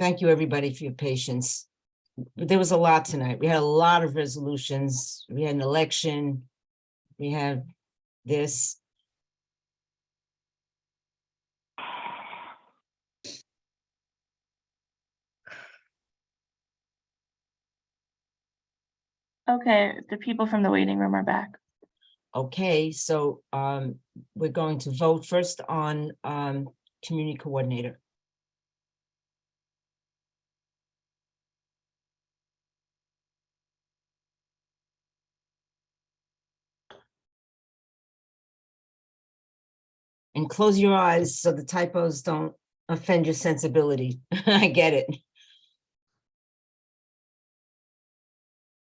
Thank you, everybody, for your patience. There was a lot tonight. We had a lot of resolutions. We had an election. We had this. Okay, the people from the waiting room are back. Okay, so we're going to vote first on community coordinator. And close your eyes so the typos don't offend your sensibility. I get it.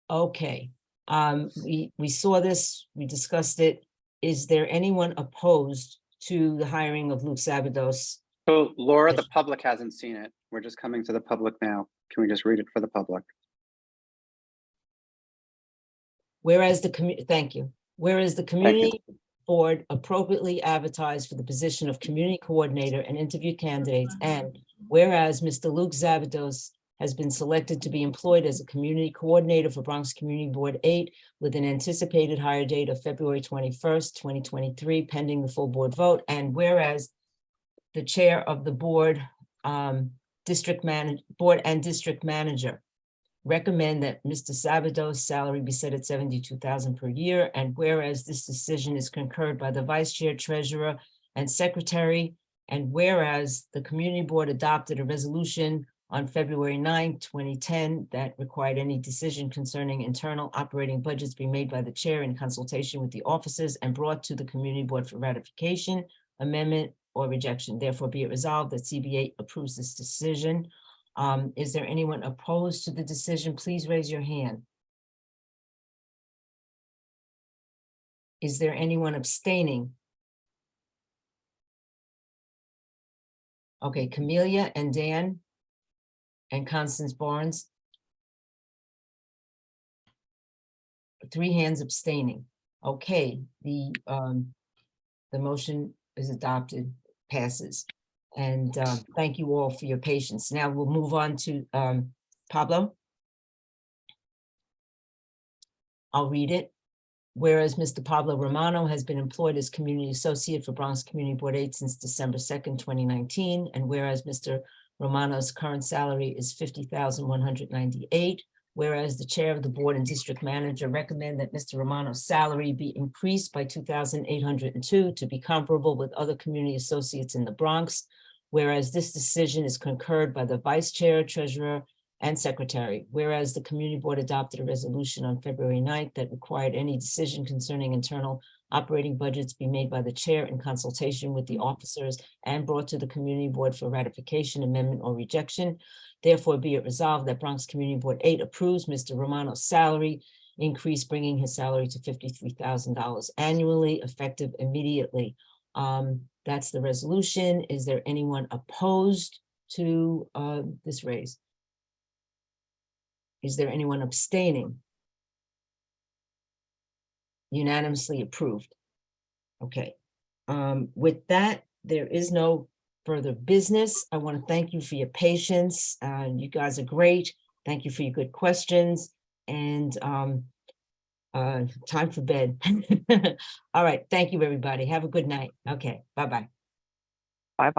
Okay, we saw this, we discussed it. Is there anyone opposed to the hiring of Luke Sabados? So Laura, the public hasn't seen it. We're just coming to the public now. Can we just read it for the public? Whereas thank you. Whereas the community board appropriately advertised for the position of community coordinator and interviewed candidates, and whereas Mr. Luke Sabados has been selected to be employed as a community coordinator for Bronx Community Board 8 with an anticipated hire date of February 21st, 2023, pending the full board vote. And whereas the chair of the board, board and district manager recommend that Mr. Sabados' salary be set at $72,000 per year. And whereas this decision is concurred by the vice chair, treasurer, and secretary, and whereas the community board adopted a resolution on February 9, 2010, that required any decision concerning internal operating budgets be made by the chair in consultation with the officers and brought to the community board for ratification, amendment, or rejection. Therefore, be it resolved that CBA approves this decision. Is there anyone opposed to the decision? Please raise your hand. Is there anyone abstaining? Okay, Camelia and Dan and Constance Barnes. 3 hands abstaining. Okay, the motion is adopted, passes. And thank you all for your patience. Now we'll move on to Pablo. I'll read it. Whereas Mr. Pablo Romano has been employed as community associate for Bronx Community Board 8 since December 2nd, 2019. And whereas Mr. Romano's current salary is $50,198. Whereas the chair of the board and district manager recommend that Mr. Romano's salary be increased by $2,802 to be comparable with other community associates in the Bronx. Whereas this decision is concurred by the vice chair, treasurer, and secretary. Whereas the community board adopted a resolution on February 9th that required any decision concerning internal operating budgets be made by the chair in consultation with the officers and brought to the community board for ratification, amendment, or rejection. Therefore, be it resolved that Bronx Community Board 8 approves Mr. Romano's salary increase, bringing his salary to $53,000 annually, effective immediately. That's the resolution. Is there anyone opposed to this raise? Is there anyone abstaining? Unanimously approved. Okay. With that, there is no further business. I want to thank you for your patience. You guys are great. Thank you for your good questions. And time for bed. All right. Thank you, everybody. Have a good night. Okay. Bye-bye. Bye-bye.